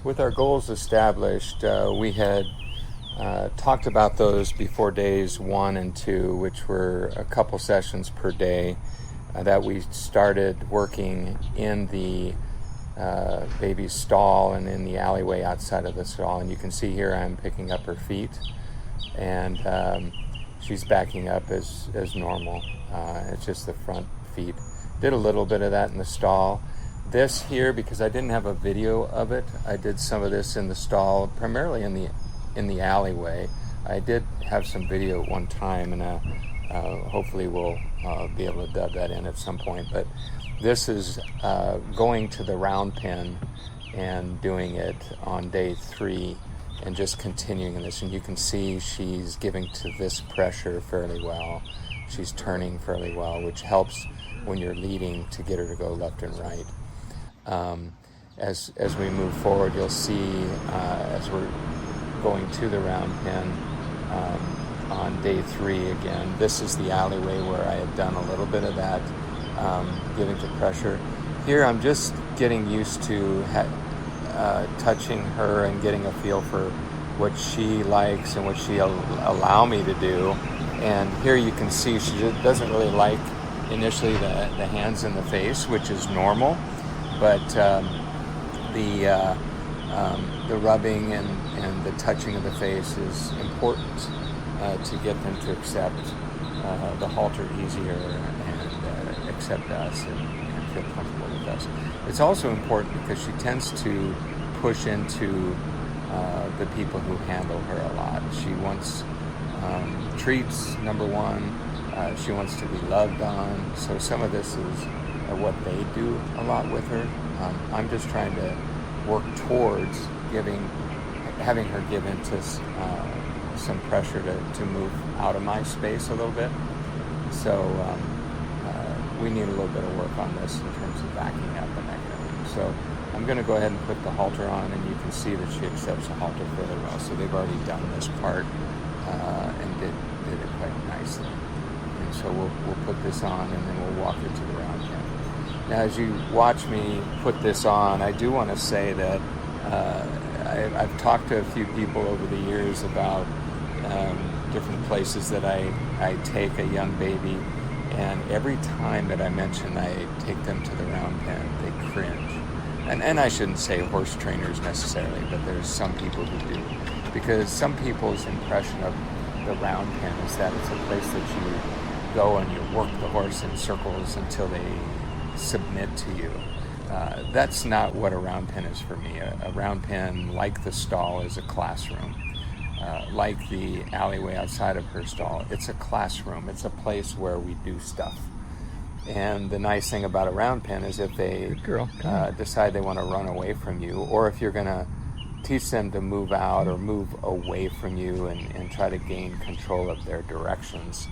with our goals established, we had talked about those before days 1 and 2, which were a couple sessions per day, that we started working in the baby's stall and in the alleyway outside of the stall. And you can see here I'm picking up her feet, and she's backing up as normal. It's just the front feet. Did a little bit of that in the stall. This here, because I didn't have a video of it, I did some of this in the stall, primarily in the alleyway. I did have some video at one time, and hopefully we'll be able to dub that in at some point. But this is going to the round pen and doing it on day 3 and just continuing this. And you can see she's giving to this pressure fairly well. She's turning fairly well, which helps when you're leading to get her to go left and right. As we move forward, you'll see as we're going to the round pen on day 3 again, this is the alleyway where I had done a little bit of that, giving to pressure. Here I'm just getting used to touching her and getting a feel for what she likes and what she'll allow me to do. And here you can see she doesn't really like initially the hands in the face, which is normal, but the rubbing and the touching of the face is important to get them to accept the halter easier and accept us and feel comfortable with us. It's also important because she tends to push into the people who handle her a lot. She wants treats, number one. She wants to be loved on. So some of this is what they do a lot with her. I'm just trying to work towards having her give into some pressure to move out of my space a little bit. So we need a little bit of work on this in terms of backing up and that kind of thing. So I'm going to go ahead and put the halter on, and you can see that she accepts the halter fairly well. So they've already done this part and did it quite nicely. And so we'll put this on, and then we'll walk her to the round pen. Now, as you watch me put this on, I do want to say that I've talked to a few people over the years about different places that I take a young baby, and every time that I mention I take them to the round pen, they cringe. And I shouldn't say horse trainers necessarily, but there's some people who do. Because some people's impression of the round pen is that it's a place that you go and you work the horse in circles until they submit to you. That's not what a round pen is for me. A round pen, like the stall, is a classroom. Like the alleyway outside of her stall, it's a classroom. It's a place where we do stuff. And the nice thing about a round pen is if they decide they want to run away from you, or if you're going to teach them to move out or move away from you and try to gain control of their directions,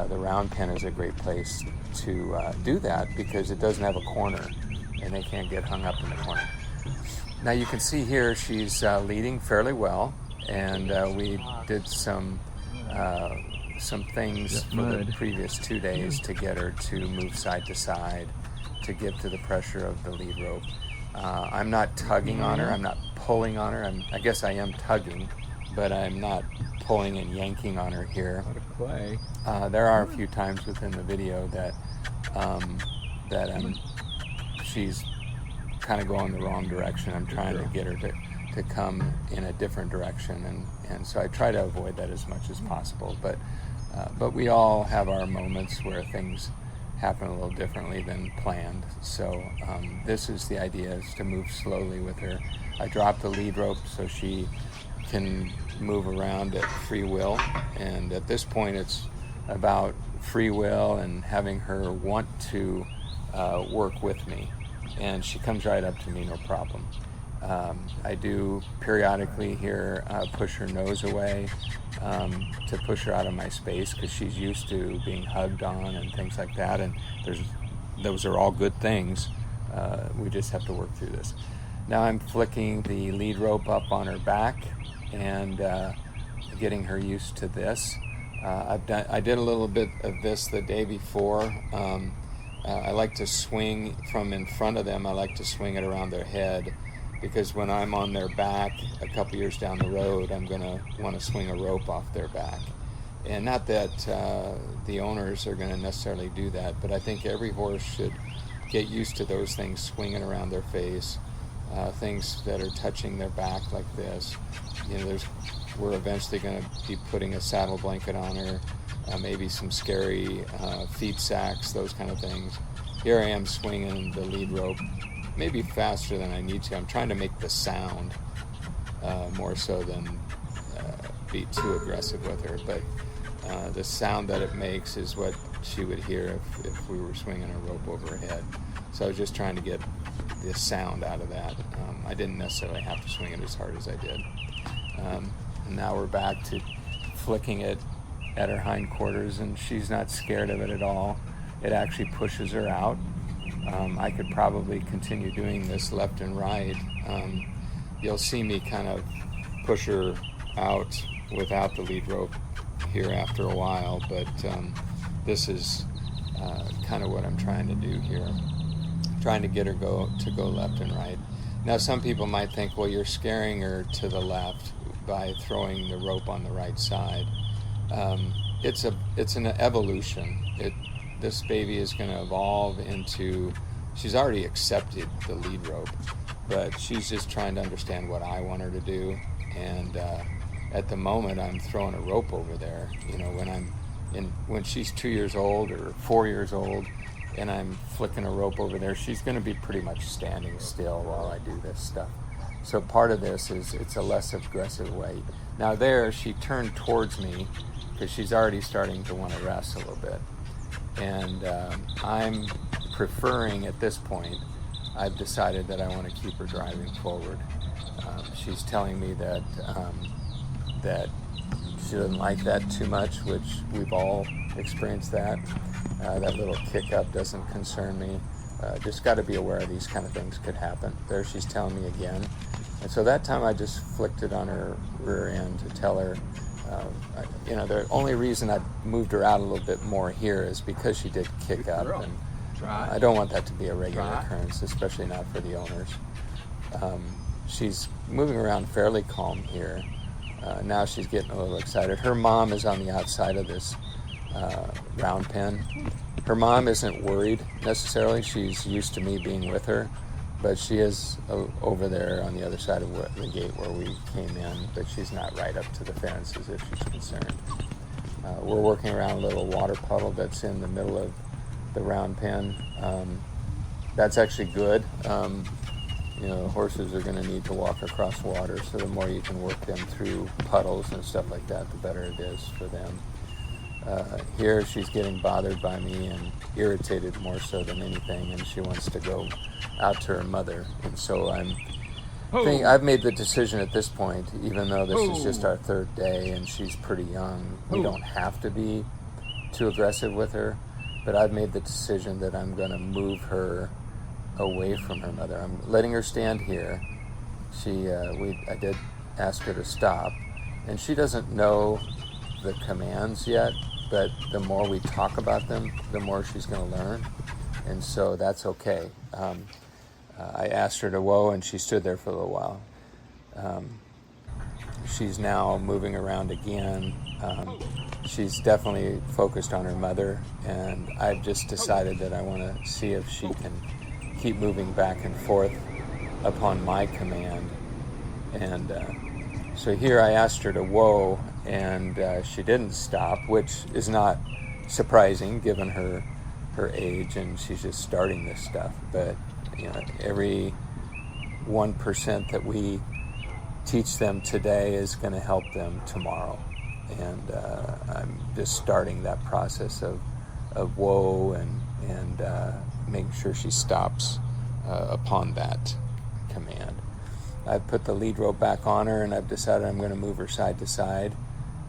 the round pen is a great place to do that, because it doesn't have a corner and they can't get hung up in the corner. Now you can see here she's leading fairly well, and we did some things for the previous 2 days to get her to move side to side, to give to the pressure of the lead rope. I'm not tugging on her, I'm not pulling on her. I guess I am tugging, but I'm not pulling and yanking on her here. There are a few times within the video that she's kind of going the wrong direction. I'm trying to get her to come in a different direction, and so I try to avoid that as much as possible. But we all have our moments where things happen a little differently than planned. So this is the idea, is to move slowly with her. I drop the lead rope so she can move around at free will, and at this point it's about free will and having her want to work with me, and she comes right up to me, no problem. I do periodically here push her nose away to push her out of my space, because she's used to being hugged on and things like that, and those are all good things. We just have to work through this. Now I'm flicking the lead rope up on her back and getting her used to this. I did a little bit of this the day before. I like to swing from in front of them. I like to swing it around their head because when I'm on their back a couple years down the road, I'm going to want to swing a rope off their back. And not that the owners are going to necessarily do that, but I think every horse should get used to those things swinging around their face, things that are touching their back like this. We're eventually going to be putting a saddle blanket on her, maybe some scary feed sacks, those kind of things. Here I am swinging the lead rope, maybe faster than I need to. I'm trying to make the sound more so than be too aggressive with her, but the sound that it makes is what she would hear if we were swinging a rope over her head. So I was just trying to get the sound out of that. I didn't necessarily have to swing it as hard as I did. And now we're back to flicking it at her hindquarters, and she's not scared of it at all. It actually pushes her out. I could probably continue doing this left and right. You'll see me kind of push her out without the lead rope here after a while, but this is kind of what I'm trying to do here. Trying to get her to go left and right. Now some people might think, well, you're scaring her to the left by throwing the rope on the right side. It's an evolution. This baby is going to evolve into, she's already accepted the lead rope, but she's just trying to understand what I want her to do. And at the moment, I'm throwing a rope over there. When she's 2 years old or 4 years old, and I'm flicking a rope over there, she's going to be pretty much standing still while I do this stuff. So part of this is it's a less aggressive way. Now there, she turned towards me because she's already starting to want to rest a little bit. And I'm preferring at this point, I've decided that I want to keep her driving forward. She's telling me that she doesn't like that too much, which we've all experienced that. That little kick up doesn't concern me. Just got to be aware of these kind of things could happen. There she's telling me again. And so that time I just flicked it on her rear end to tell her, the only reason I moved her out a little bit more here is because she did kick up. And I don't want that to be a regular occurrence, especially not for the owners. She's moving around fairly calm here. Now she's getting a little excited. Her mom is on the outside of this round pen. Her mom isn't worried necessarily. She's used to me being with her, but she is over there on the other side of the gate where we came in, but she's not right up to the fence as if she's concerned. We're working around a little water puddle that's in the middle of the round pen. That's actually good. Horses are going to need to walk across water, so the more you can work them through puddles and stuff like that, the better it is for them. Here she's getting bothered by me and irritated more so than anything, and she wants to go out to her mother. And so I've made the decision at this point, even though this is just our third day and she's pretty young, we don't have to be too aggressive with her, but I've made the decision that I'm going to move her away from her mother. I'm letting her stand here. I did ask her to stop, and she doesn't know the commands yet, but the more we talk about them, the more she's going to learn, and so that's okay. I asked her to whoa, and she stood there for a little while. She's now moving around again. She's definitely focused on her mother, and I've just decided that I want to see if she can keep moving back and forth upon my command. And so here I asked her to whoa, and she didn't stop, which is not surprising given her age, and she's just starting this stuff. But every 1% that we teach them today is going to help them tomorrow. And I'm just starting that process of whoa and making sure she stops upon that command. I've put the lead rope back on her, and I've decided I'm going to move her side to side,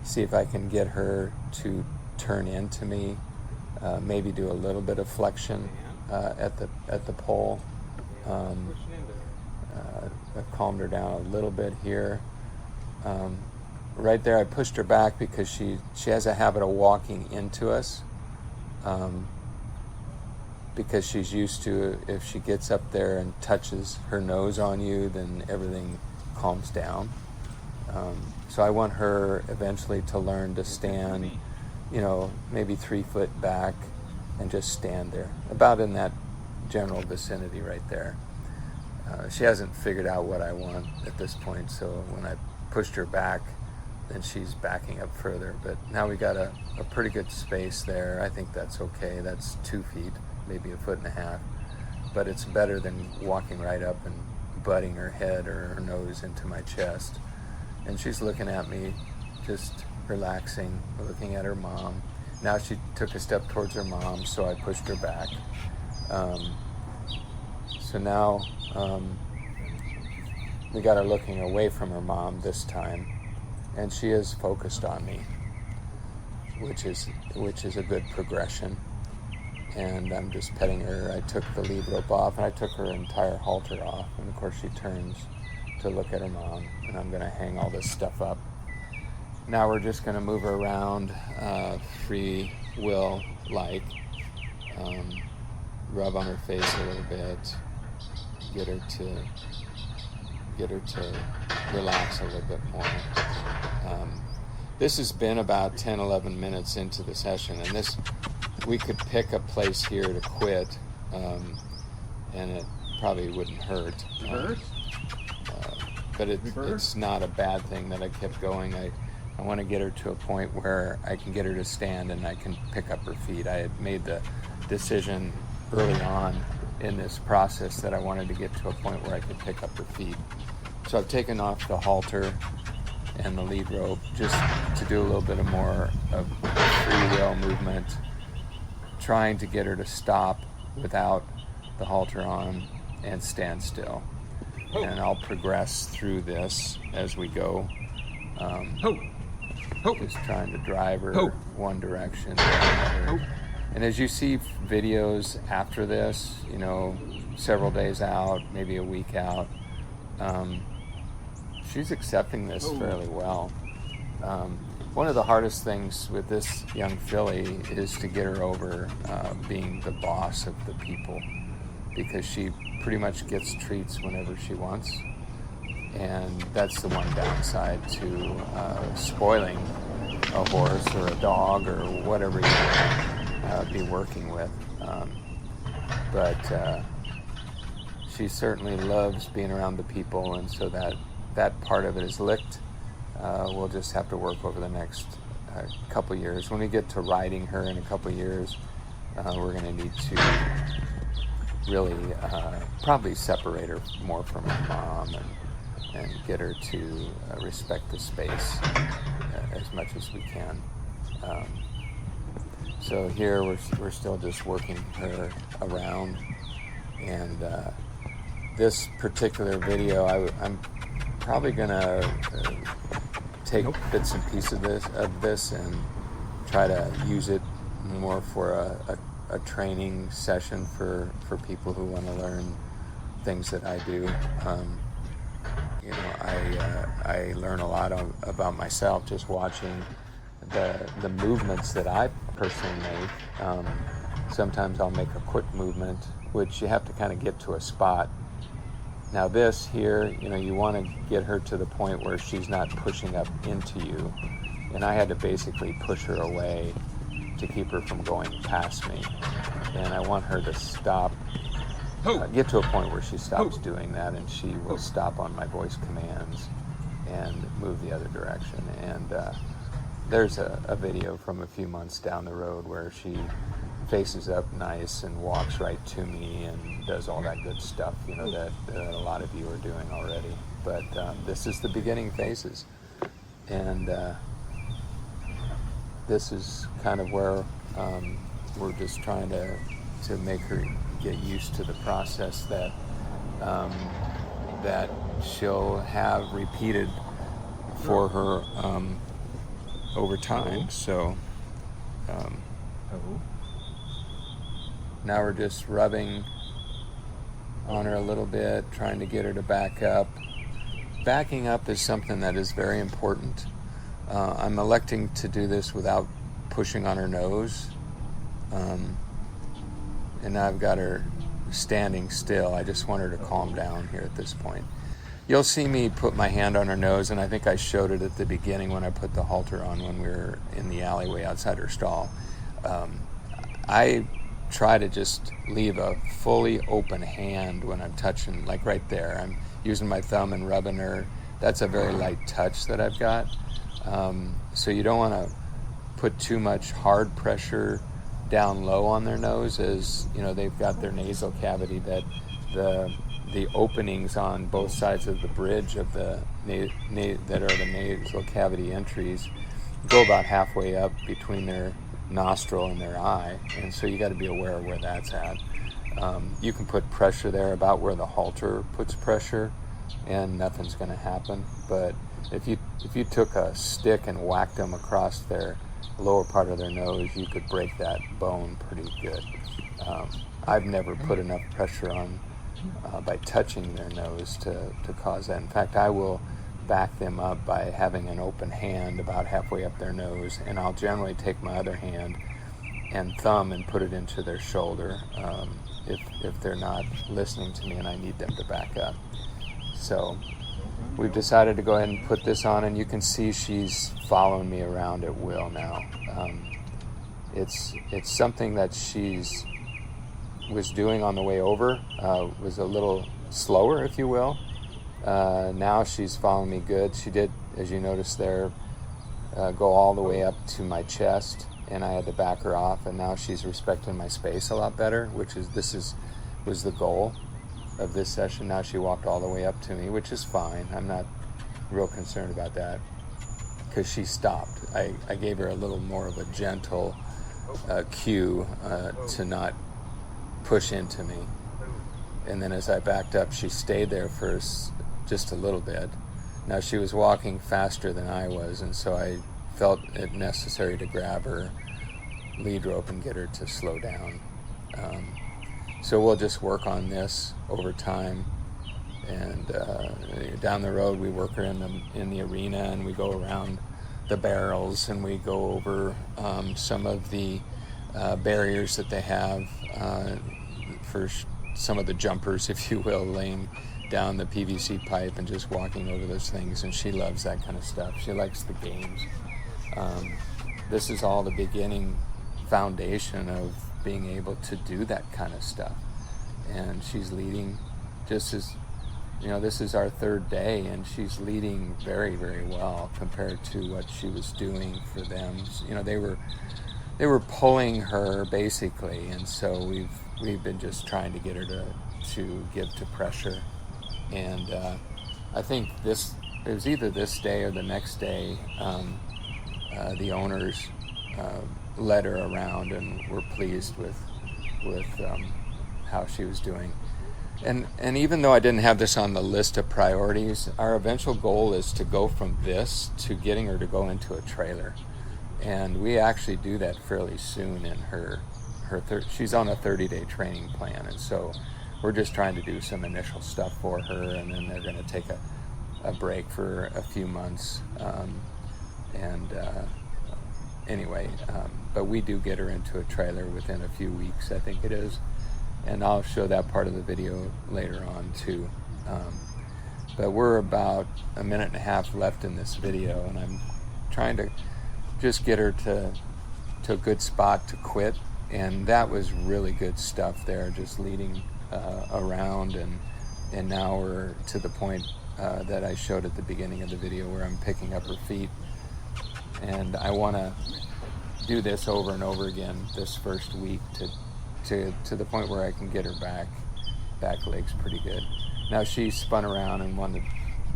see if I can get her to turn into me, maybe do a little bit of flexion at the pole. I've calmed her down a little bit here. Right there I pushed her back because she has a habit of walking into us. because she's used to, if she gets up there and touches her nose on you, then everything calms down. So I want her eventually to learn to stand, maybe 3 foot back and just stand there, about in that general vicinity right there. She hasn't figured out what I want at this point, so when I pushed her back, then she's backing up further. But now we got a pretty good space there. I think that's okay. That's 2 feet, maybe 1.5 feet. But it's better than walking right up and butting her head or her nose into my chest. And she's looking at me, just relaxing, looking at her mom. Now she took a step towards her mom, so I pushed her back. So now we got her looking away from her mom this time, and she is focused on me, which is a good progression. And I'm just petting her. I took the lead rope off, and I took her entire halter off, and of course she turns to look at her mom, and I'm going to hang all this stuff up. Now we're just going to move her around, free will like, rub on her face a little bit, get her to relax a little bit more. This has been about 10-11 minutes into the session, and we could pick a place here to quit, and it probably wouldn't hurt. But it's not a bad thing that I kept going. I want to get her to a point where I can get her to stand and I can pick up her feet. I had made the decision early on in this process that I wanted to get to a point where I could pick up her feet. So I've taken off the halter and the lead rope just to do a little bit more of free will movement, trying to get her to stop without the halter on and stand still. And I'll progress through this as we go. Just trying to drive her one direction or another. And as you see videos after this, several days out, maybe a week out, she's accepting this fairly well. One of the hardest things with this young filly is to get her over being the boss of the people, because she pretty much gets treats whenever she wants. And that's the one downside to spoiling a horse or a dog or whatever you be working with. But she certainly loves being around the people, and so that part of it is licked. We'll just have to work over the next couple years. When we get to riding her in a couple years, we're going to need to really probably separate her more from her mom and get her to respect the space as much as we can. So here we're still just working her around, and this particular video I'm probably gonna take bits and pieces of this and try to use it more for a training session for people who want to learn things that I do. I learn a lot about myself just watching the movements that I personally make. Sometimes I'll make a quick movement, which you have to kind of get to a spot. Now this here, you want to get her to the point where she's not pushing up into you. And I had to basically push her away to keep her from going past me. And I want her to stop, get to a point where she stops doing that, and she will stop on my voice commands and move the other direction. And there's a video from a few months down the road where she faces up nice and walks right to me and does all that good stuff, that a lot of you are doing already. But this is the beginning phases, and this is kind of where we're just trying to make her get used to the process that she'll have repeated for her over time. So now we're just rubbing on her a little bit, trying to get her to back up. Backing up is something that is very important. I'm electing to do this without pushing on her nose. and now I've got her standing still. I just want her to calm down here at this point. You'll see me put my hand on her nose, and I think I showed it at the beginning when I put the halter on when we were in the alleyway outside her stall. I try to just leave a fully open hand when I'm touching, like right there. I'm using my thumb and rubbing her. That's a very light touch that I've got. So you don't want to put too much hard pressure down low on their nose, as you know they've got their nasal cavity, that the openings on both sides of the bridge of the that are the nasal cavity entries go about halfway up between their nostril and their eye, and so you got to be aware of where that's at. You can put pressure there about where the halter puts pressure, and nothing's going to happen. But if you took a stick and whacked them across their lower part of their nose, you could break that bone pretty good. I've never put enough pressure on by touching their nose to cause that. In fact, I will back them up by having an open hand about halfway up their nose, and I'll generally take my other hand and thumb and put it into their shoulder if they're not listening to me and I need them to back up. So we've decided to go ahead and put this on, and you can see she's following me around at will now. It's something that she's was doing on the way over, was a little slower, if you will. Now she's following me good. She did, as you notice there, go all the way up to my chest, and I had to back her off, and now she's respecting my space a lot better, which was the goal of this session. Now she walked all the way up to me, which is fine. I'm not real concerned about that because she stopped. I gave her a little more of a gentle cue to not push into me, and then as I backed up, she stayed there for just a little bit. Now she was walking faster than I was, and so I felt it necessary to grab her lead rope and get her to slow down. So we'll just work on this over time, and down the road we work her in the arena, and we go around the barrels, and we go over some of the barriers that they have for some of the jumpers, if you will, laying down the PVC pipe and just walking over those things, and she loves that kind of stuff. She likes the games. This is all the beginning foundation of being able to do that kind of stuff, and she's leading just as, you know, this is our third day, and she's leading very, very well compared to what she was doing for them. You know, they were pulling her basically, and so we've been just trying to get her to give to pressure. And I think it was either this day or the next day, the owners led her around and were pleased with how she was doing. And even though I didn't have this on the list of priorities, our eventual goal is to go from this to getting her to go into a trailer. And we actually do that fairly soon in she's on a 30-day training plan, and so we're just trying to do some initial stuff for her, and then they're going to take a break for a few months. But we do get her into a trailer within a few weeks, I think it is, and I'll show that part of the video later on too. But we're about a minute and a half left in this video, and I'm trying to just get her to a good spot to quit, and that was really good stuff there, just leading around, and now we're to the point that I showed at the beginning of the video where I'm picking up her feet, and I want to do this over and over again this first week to the point where I can get her back legs pretty good. Now she spun around and wanted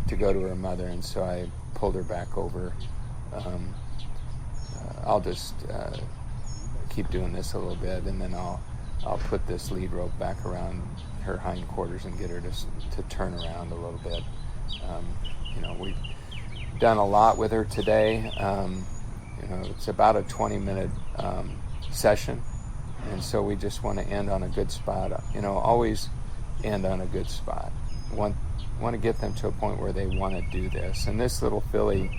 to go to her mother, and so I pulled her back over. I'll just keep doing this a little bit, and then I'll put this lead rope back around her hindquarters and get her to turn around a little bit. We've done a lot with her today. It's about a 20-minute session, and so we just want to end on a good spot. Always end on a good spot. Want to get them to a point where they want to do this. And this little filly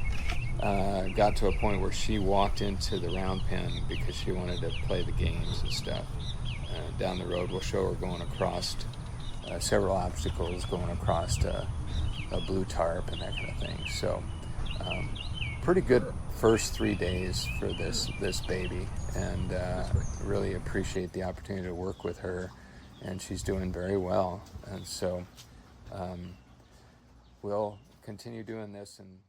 got to a point where she walked into the round pen because she wanted to play the games and stuff. down the road we'll show her going across several obstacles, going across a blue tarp and that kind of thing. So pretty good first 3 days for this baby, and really appreciate the opportunity to work with her, and she's doing very well. And so we'll continue doing this and